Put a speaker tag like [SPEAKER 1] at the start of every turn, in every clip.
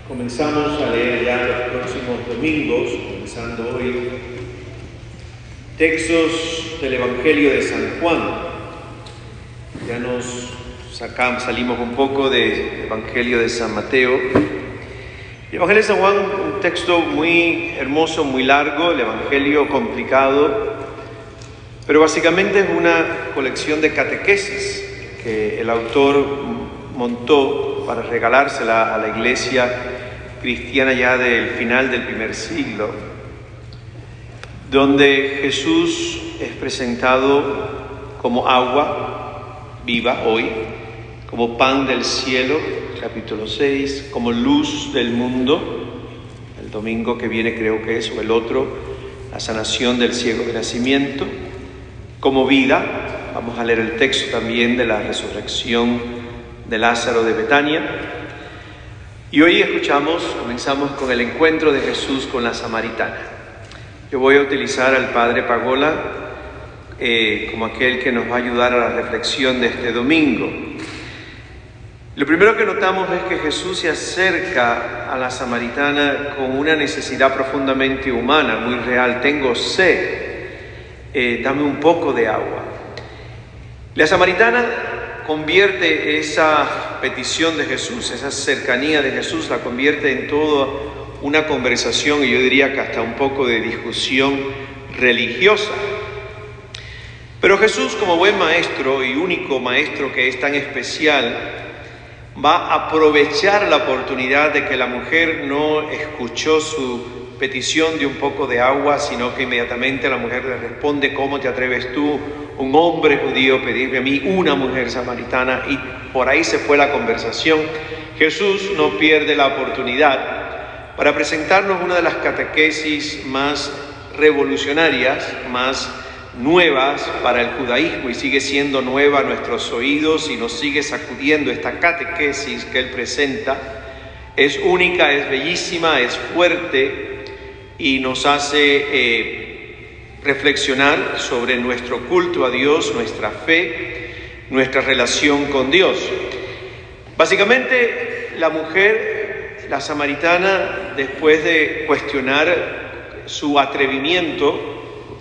[SPEAKER 1] Comenzamos a leer ya los próximos domingos, comenzando hoy, textos del Evangelio de San Juan. Ya salimos un poco del Evangelio de San Mateo. El Evangelio de San Juan, un texto muy hermoso, muy largo, el Evangelio complicado, pero básicamente es una colección de catequesis que el autor montó para regalársela a la iglesia cristiana ya del final del primer siglo, donde Jesús es presentado como agua viva hoy, como pan del cielo, capítulo 6, como luz del mundo, el domingo que viene creo que es, o el otro, la sanación del ciego de nacimiento, como vida, vamos a leer el texto también de la resurrección de Lázaro de Betania. Y hoy comenzamos con el encuentro de Jesús con la samaritana. Yo voy a utilizar al Padre Pagola como aquel que nos va a ayudar a la reflexión de este domingo. Lo primero que notamos es que Jesús se acerca a la samaritana con una necesidad profundamente humana, muy real. Tengo sed, dame un poco de agua. La samaritana convierte esa petición de Jesús, esa cercanía de Jesús, la convierte en toda una conversación, y yo diría que hasta un poco de discusión religiosa. Pero Jesús, como buen maestro y único maestro que es tan especial, va a aprovechar la oportunidad de que la mujer no escuchó su petición de un poco de agua, sino que inmediatamente la mujer le responde: ¿cómo te atreves tú, un hombre judío, pedirme a mí, una mujer samaritana? Y por ahí se fue la conversación. Jesús no pierde la oportunidad para presentarnos una de las catequesis más revolucionarias, más nuevas para el judaísmo, y sigue siendo nueva a nuestros oídos y nos sigue sacudiendo esta catequesis que él presenta. Es única, es bellísima, es fuerte y nos hace reflexionar sobre nuestro culto a Dios, nuestra fe, nuestra relación con Dios. Básicamente, la mujer, la samaritana, después de cuestionar su atrevimiento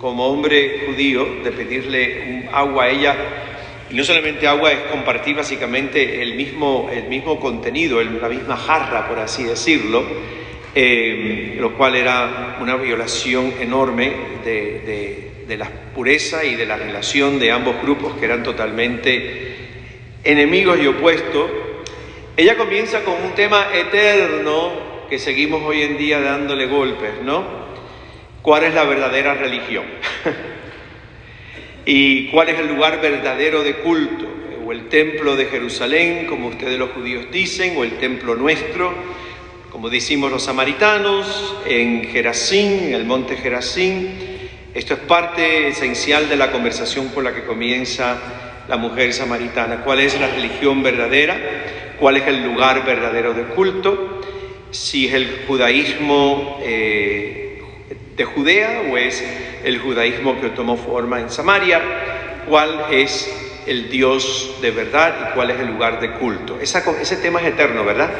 [SPEAKER 1] como hombre judío, de pedirle agua a ella, y no solamente agua, es compartir básicamente el mismo contenido, la misma jarra, por así decirlo, lo cual era una violación enorme de la pureza y de la relación de ambos grupos, que eran totalmente enemigos y opuestos. Ella comienza con un tema eterno que seguimos hoy en día dándole golpes, ¿no? ¿Cuál es la verdadera religión? ¿Y cuál es el lugar verdadero de culto? O el templo de Jerusalén, como ustedes los judíos dicen, o el templo nuestro, como decimos los samaritanos, en Gerazín, en el monte Gerazín. Esto es parte esencial de la conversación por la que comienza la mujer samaritana. ¿Cuál es la religión verdadera? ¿Cuál es el lugar verdadero de culto? Si es el judaísmo de Judea o es el judaísmo que tomó forma en Samaria, cuál es el Dios de verdad y cuál es el lugar de culto. Ese tema es eterno, ¿verdad?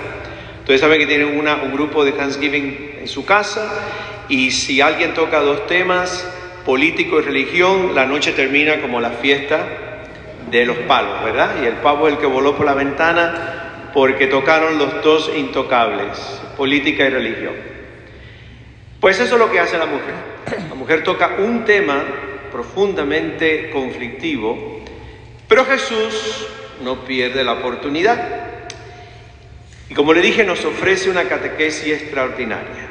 [SPEAKER 1] Ustedes saben que tienen un grupo de Thanksgiving en su casa, y si alguien toca dos temas, político y religión, la noche termina como la fiesta de los palos, ¿verdad? Y el pavo es el que voló por la ventana porque tocaron los dos intocables, política y religión. Pues eso es lo que hace la mujer. La mujer toca un tema profundamente conflictivo, pero Jesús no pierde la oportunidad. Y como le dije, nos ofrece una catequesis extraordinaria.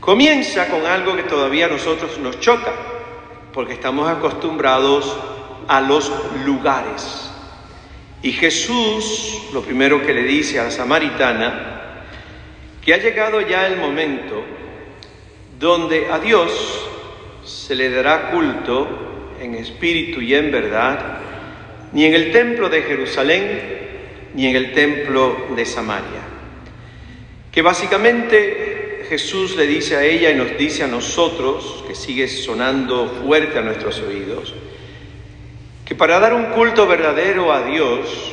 [SPEAKER 1] Comienza con algo que todavía a nosotros nos choca, porque estamos acostumbrados a los lugares. Y Jesús, lo primero que le dice a la samaritana, que ha llegado ya el momento donde a Dios se le dará culto en espíritu y en verdad, ni en el templo de Jerusalén, ni en el templo de Samaria. Que básicamente Jesús le dice a ella y nos dice a nosotros, que sigue sonando fuerte a nuestros oídos, que para dar un culto verdadero a Dios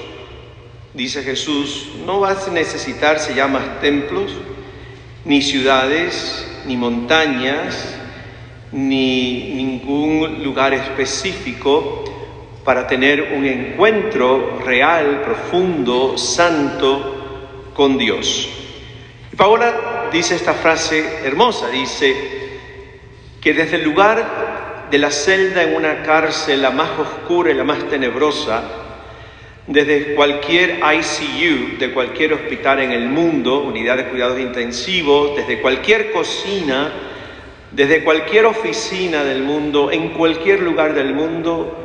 [SPEAKER 1] dice Jesús, no vas a necesitarse ya más templos, ni ciudades, ni montañas, ni ningún lugar específico para tener un encuentro real, profundo, santo con Dios. Y Paola dice esta frase hermosa, dice que desde el lugar de la celda en una cárcel, la más oscura y la más tenebrosa, desde cualquier ICU, de cualquier hospital en el mundo, unidad de cuidados intensivos, desde cualquier cocina, desde cualquier oficina del mundo, en cualquier lugar del mundo,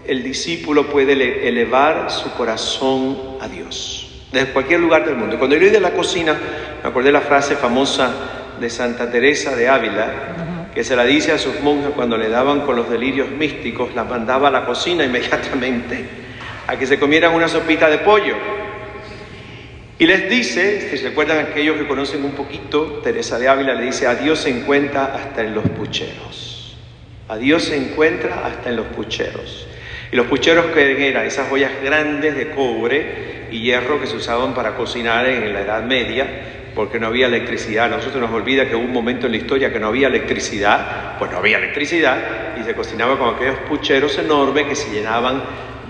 [SPEAKER 1] el discípulo puede elevar su corazón a Dios. Desde cualquier lugar del mundo. Cuando yo iba de la cocina, me acordé de la frase famosa de Santa Teresa de Ávila, que se la dice a sus monjas cuando le daban con los delirios místicos, las mandaba a la cocina inmediatamente a que se comieran una sopita de pollo. Y les dice, si recuerdan aquellos que conocen un poquito, Teresa de Ávila le dice, a Dios se encuentra hasta en los pucheros. A Dios se encuentra hasta en los pucheros. Y los pucheros que eran esas ollas grandes de cobre y hierro que se usaban para cocinar en la Edad Media, porque no había electricidad. A nosotros nos olvida que hubo un momento en la historia que no había electricidad, pues no había electricidad, y se cocinaba con aquellos pucheros enormes que se llenaban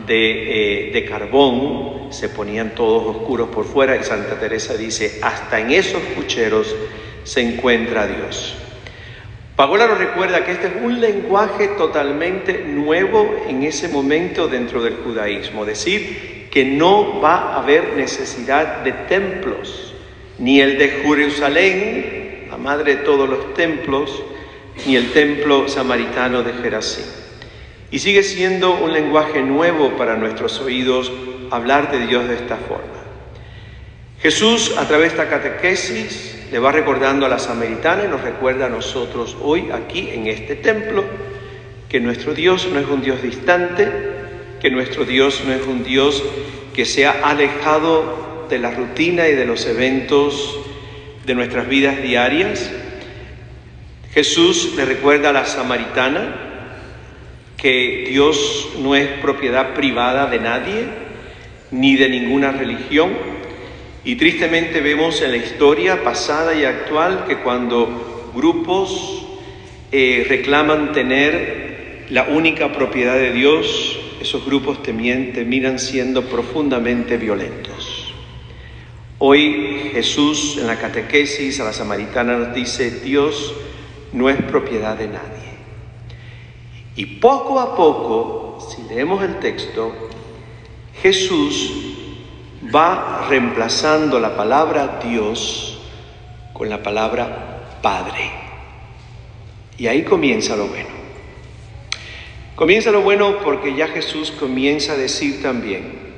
[SPEAKER 1] de carbón, se ponían todos oscuros por fuera, y Santa Teresa dice, hasta en esos pucheros se encuentra Dios. Paola nos recuerda que este es un lenguaje totalmente nuevo en ese momento dentro del judaísmo, decir que no va a haber necesidad de templos, ni el de Jerusalén, la madre de todos los templos, ni el templo samaritano de Gerazín. Y sigue siendo un lenguaje nuevo para nuestros oídos hablar de Dios de esta forma. Jesús, a través de esta catequesis, le va recordando a la samaritana y nos recuerda a nosotros hoy aquí en este templo que nuestro Dios no es un Dios distante, que nuestro Dios no es un Dios que se ha alejado de la rutina y de los eventos de nuestras vidas diarias. Jesús le recuerda a la samaritana que Dios no es propiedad privada de nadie, ni de ninguna religión. Y tristemente vemos en la historia pasada y actual que cuando grupos reclaman tener la única propiedad de Dios, esos grupos terminan siendo profundamente violentos. Hoy Jesús en la catequesis a la samaritana nos dice, Dios no es propiedad de nadie. Y poco a poco, si leemos el texto, Jesús va reemplazando la palabra Dios con la palabra Padre. Y ahí comienza lo bueno. Comienza lo bueno porque ya Jesús comienza a decir también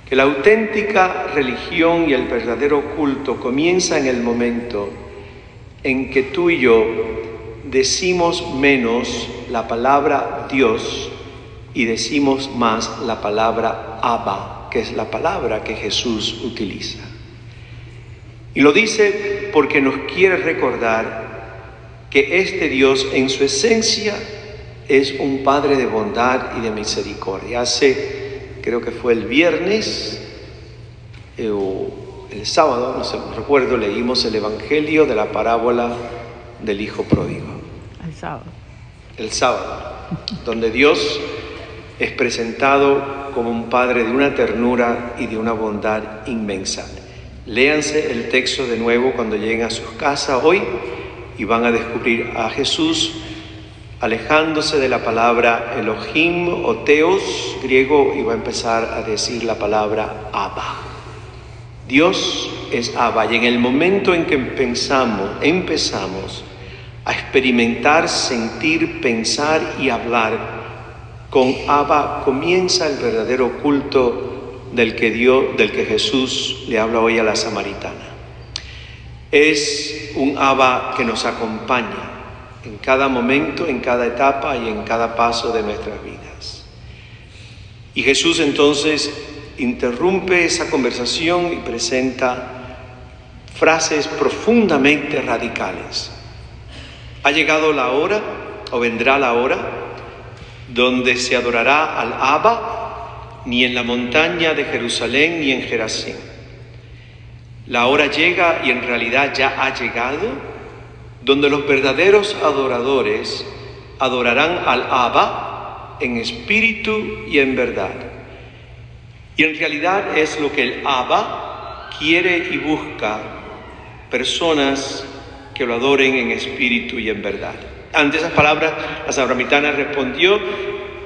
[SPEAKER 1] que la auténtica religión y el verdadero culto comienza en el momento en que tú y yo decimos menos la palabra Dios y decimos más la palabra Abba, que es la palabra que Jesús utiliza. Y lo dice porque nos quiere recordar que este Dios en su esencia es un Padre de bondad y de misericordia. Creo que fue el viernes o el sábado, no sé, recuerdo, leímos el Evangelio de la parábola del Hijo Pródigo. El sábado, donde Dios es presentado como un Padre de una ternura y de una bondad inmensa. Léanse el texto de nuevo cuando lleguen a sus casas hoy y van a descubrir a Jesús alejándose de la palabra Elohim o Theos griego y va a empezar a decir la palabra Abba. Dios es Abba, y en el momento en que empezamos a experimentar, sentir, pensar y hablar con Abba, comienza el verdadero culto del que Jesús le habla hoy a la samaritana. Es un Abba que nos acompaña en cada momento, en cada etapa y en cada paso de nuestras vidas. Y Jesús entonces interrumpe esa conversación y presenta frases profundamente radicales. Ha llegado la hora, o vendrá la hora, donde se adorará al Abba ni en la montaña de Jerusalén, ni en Gerazín. La hora llega, y en realidad ya ha llegado, donde los verdaderos adoradores adorarán al Abba en espíritu y en verdad. Y en realidad es lo que el Abba quiere y busca: personas que lo adoren en espíritu y en verdad. Ante esas palabras, la samaritana respondió: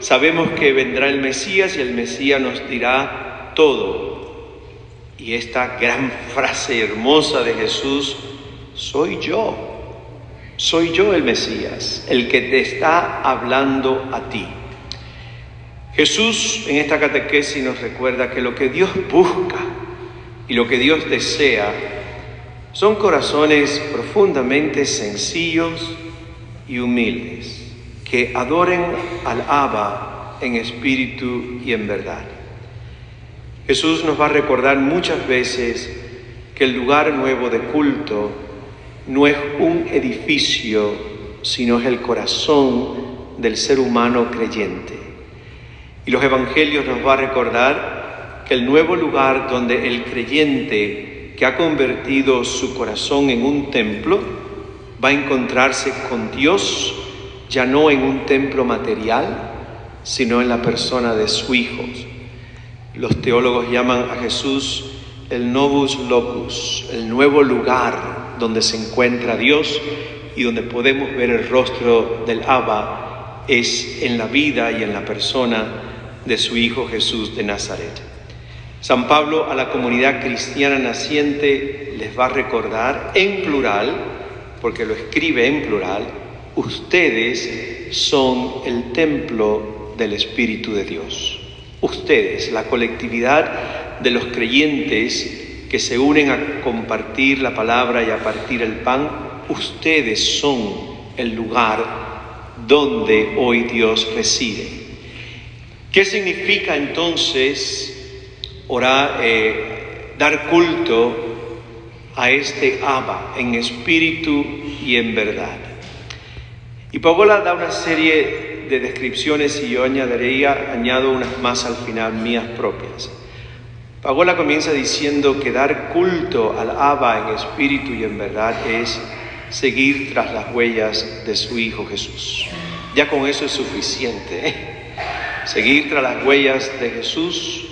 [SPEAKER 1] sabemos que vendrá el Mesías y el Mesías nos dirá todo. Y esta gran frase hermosa de Jesús: soy yo el Mesías, el que te está hablando a ti. Jesús en esta catequesis nos recuerda que lo que Dios busca y lo que Dios desea son corazones profundamente sencillos y humildes, que adoren al Abba en espíritu y en verdad. Jesús nos va a recordar muchas veces que el lugar nuevo de culto no es un edificio, sino es el corazón del ser humano creyente. Y los evangelios nos va a recordar que el nuevo lugar donde el creyente que ha convertido su corazón en un templo va a encontrarse con Dios, ya no en un templo material, sino en la persona de su Hijo. Los teólogos llaman a Jesús el novus locus, el nuevo lugar donde se encuentra Dios y donde podemos ver el rostro del Abba, es en la vida y en la persona de su Hijo Jesús de Nazaret. San Pablo a la comunidad cristiana naciente les va a recordar en plural, porque lo escribe en plural: ustedes son el templo del Espíritu de Dios. Ustedes, la colectividad de los creyentes que se unen a compartir la palabra y a partir el pan, ustedes son el lugar donde hoy Dios reside. ¿Qué significa entonces orar, dar culto a este Abba en espíritu y en verdad? Y Paola da una serie de descripciones y yo añado unas más al final, mías propias. Paola comienza diciendo que dar culto al Abba en espíritu y en verdad es seguir tras las huellas de su Hijo Jesús. Ya con eso es suficiente, ¿eh? Seguir tras las huellas de Jesús,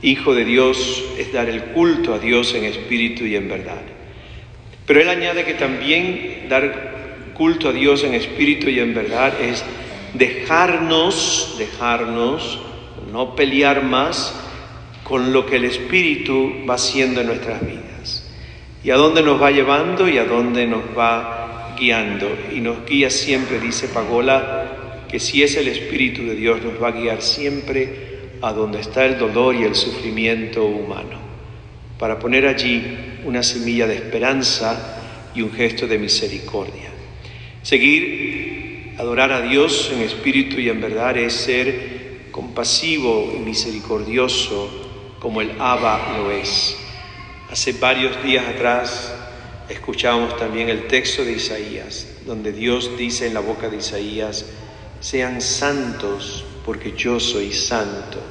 [SPEAKER 1] Hijo de Dios, es dar el culto a Dios en espíritu y en verdad. Pero él añade que también dar culto a Dios en espíritu y en verdad es dejarnos, no pelear más con lo que el Espíritu va haciendo en nuestras vidas. Y a dónde nos va llevando y a dónde nos va guiando. Y nos guía siempre, dice Pagola, que si es el Espíritu de Dios nos va a guiar siempre a donde está el dolor y el sufrimiento humano, para poner allí una semilla de esperanza y un gesto de misericordia. Adorar a Dios en espíritu y en verdad es ser compasivo y misericordioso como el Abba lo es. Hace varios días atrás escuchábamos también el texto de Isaías, donde Dios dice en la boca de Isaías: sean santos porque yo soy santo.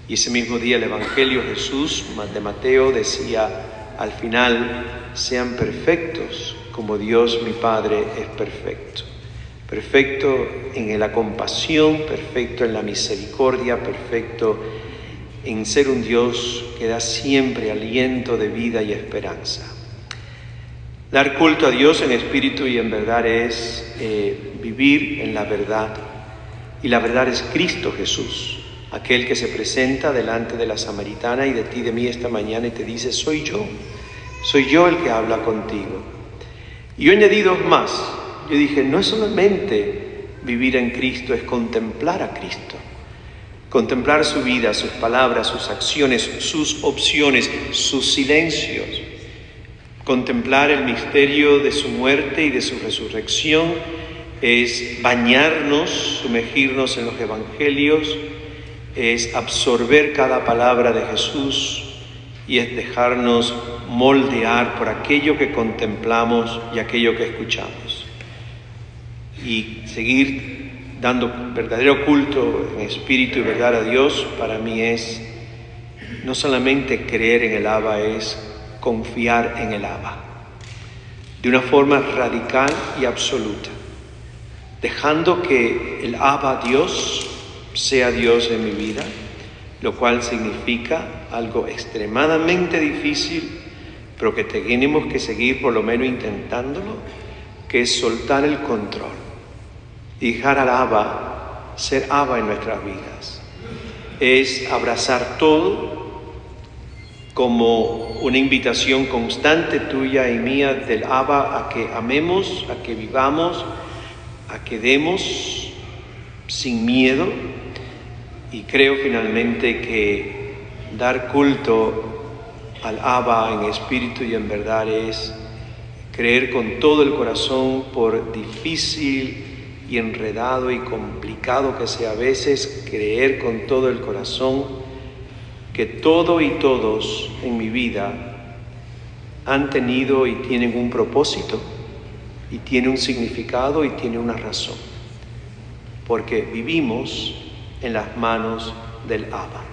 [SPEAKER 1] Y ese mismo día el Evangelio Jesús de Mateo decía al final: sean perfectos como Dios mi Padre es perfecto. Perfecto en la compasión, perfecto en la misericordia, perfecto en ser un Dios que da siempre aliento de vida y esperanza. Dar culto a Dios en espíritu y en verdad es vivir en la verdad. Y la verdad es Cristo Jesús, aquel que se presenta delante de la samaritana y de ti, de mí esta mañana, y te dice: soy yo el que habla contigo. Y yo añadí dos más. Yo dije, no es solamente vivir en Cristo, es contemplar a Cristo. Contemplar su vida, sus palabras, sus acciones, sus opciones, sus silencios. Contemplar el misterio de su muerte y de su resurrección es bañarnos, sumergirnos en los evangelios, es absorber cada palabra de Jesús y es dejarnos moldear por aquello que contemplamos y aquello que escuchamos. Y seguir dando verdadero culto en espíritu y verdad a Dios, para mí es no solamente creer en el Abba, es confiar en el Abba, de una forma radical y absoluta, dejando que el Abba Dios sea Dios en mi vida, lo cual significa algo extremadamente difícil, pero que tenemos que seguir por lo menos intentándolo, que es soltar el control y dejar al Abba ser Abba en nuestras vidas. Es abrazar todo como una invitación constante tuya y mía del Abba a que amemos, a que vivamos, a que demos sin miedo. Y creo finalmente que dar culto al Abba en espíritu y en verdad es creer con todo el corazón, por difícil y enredado y complicado que sea a veces, creer con todo el corazón que todo y todos en mi vida han tenido y tienen un propósito, y tiene un significado y tiene una razón, porque vivimos en las manos del Abba.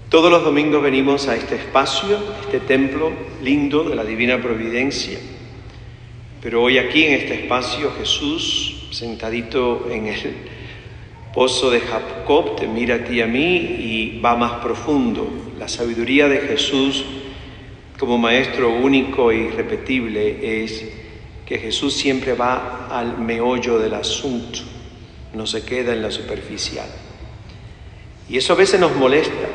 [SPEAKER 1] Todos los domingos venimos a este espacio, este templo lindo de la Divina Providencia, pero hoy aquí en este espacio Jesús, sentadito en el pozo de Jacob, te mira a ti y a mí y va más profundo. La sabiduría de Jesús como maestro único e irrepetible es que Jesús siempre va al meollo del asunto, no se queda en la superficial. Y eso a veces nos molesta,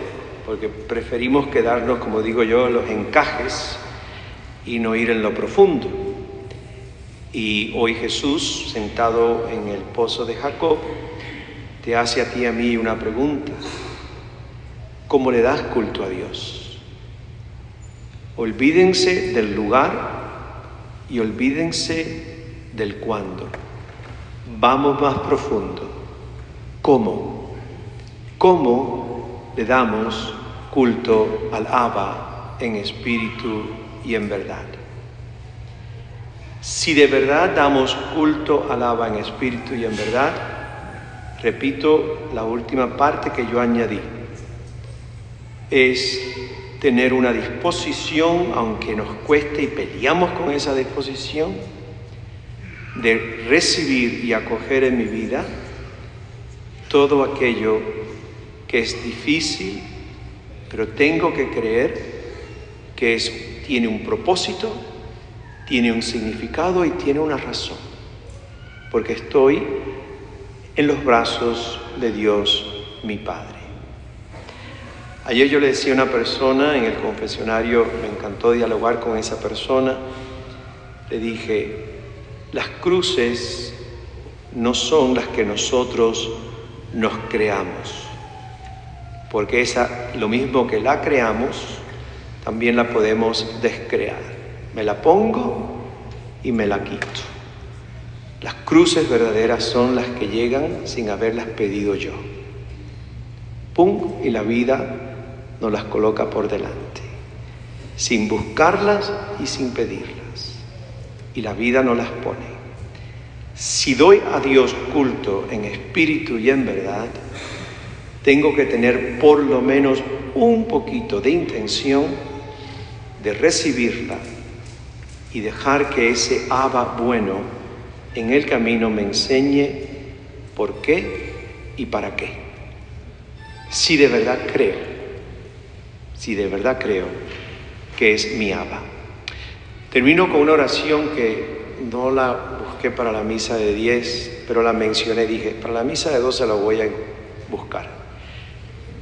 [SPEAKER 1] porque preferimos quedarnos, como digo yo, en los encajes y no ir en lo profundo. Y hoy Jesús, sentado en el pozo de Jacob, te hace a ti y a mí una pregunta: ¿cómo le das culto a Dios? Olvídense del lugar y olvídense del cuándo. Vamos más profundo. ¿Cómo? ¿Cómo le damos culto al Abba en espíritu y en verdad? Si de verdad damos culto al Abba en espíritu y en verdad, repito la última parte que yo añadí, es tener una disposición, aunque nos cueste y peleamos con esa disposición, de recibir y acoger en mi vida todo aquello que es difícil, pero tengo que creer que tiene un propósito, tiene un significado y tiene una razón, porque estoy en los brazos de Dios, mi Padre. Ayer yo le decía a una persona en el confesionario, me encantó dialogar con esa persona, le dije: las cruces no son las que nosotros nos creamos, porque esa, lo mismo que la creamos, también la podemos descrear. Me la pongo y me la quito. Las cruces verdaderas son las que llegan sin haberlas pedido yo. ¡Pum! Y la vida nos las coloca por delante, sin buscarlas y sin pedirlas. Y la vida nos las pone. Si doy a Dios culto en espíritu y en verdad, tengo que tener por lo menos un poquito de intención de recibirla y dejar que ese Abba bueno en el camino me enseñe por qué y para qué. Si de verdad creo que es mi Abba. Termino con una oración que no la busqué para la misa de 10, pero la mencioné, dije, para la misa de 12 la voy a buscar.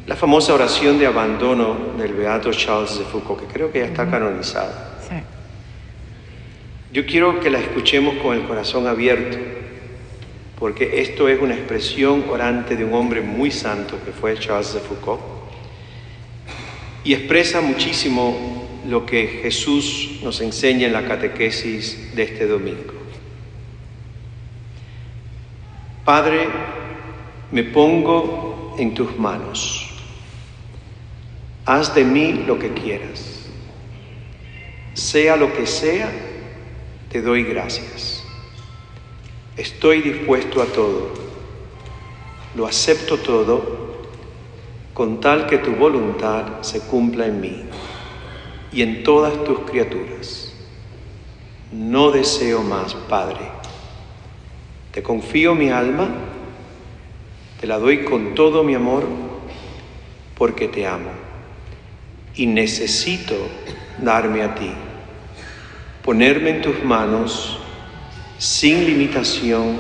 [SPEAKER 1] La famosa oración de abandono del beato Charles de Foucault, que creo que ya está canonizada. Sí. Yo quiero que la escuchemos con el corazón abierto, porque esto es una expresión orante de un hombre muy santo que fue Charles de Foucault, y expresa muchísimo lo que Jesús nos enseña en la catequesis de este domingo. Padre, me pongo en tus manos. Haz de mí lo que quieras. Sea lo que sea, te doy gracias. estoy dispuesto a todo, lo acepto todo, con tal que tu voluntad se cumpla en mí y en todas tus criaturas. No deseo más, Padre. Te confío mi alma, te la doy con todo mi amor, porque te amo y necesito darme a ti, ponerme en tus manos sin limitación,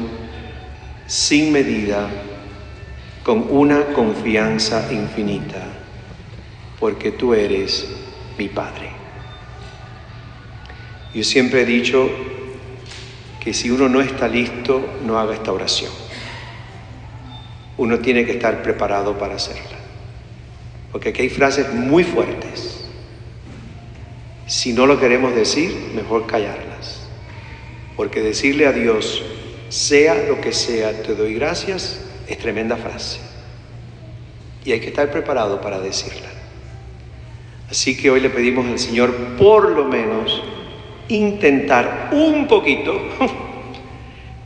[SPEAKER 1] sin medida, con una confianza infinita, porque tú eres mi Padre. Yo siempre he dicho que si uno no está listo, no haga esta oración. Uno tiene que estar preparado para hacerla. Porque aquí hay frases muy fuertes. Si no lo queremos decir, mejor callarlas. Porque decirle a Dios, sea lo que sea, te doy gracias, es tremenda frase. Y hay que estar preparado para decirla. Así que hoy le pedimos al Señor, por lo menos, intentar un poquito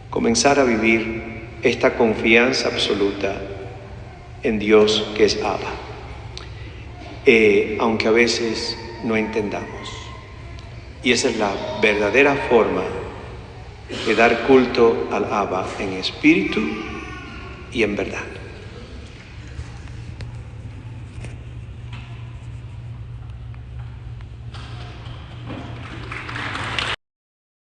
[SPEAKER 1] comenzar a vivir esta confianza absoluta en Dios que es Abba, aunque a veces no entendamos. Y esa es la verdadera forma de dar culto al Abba en espíritu y en verdad.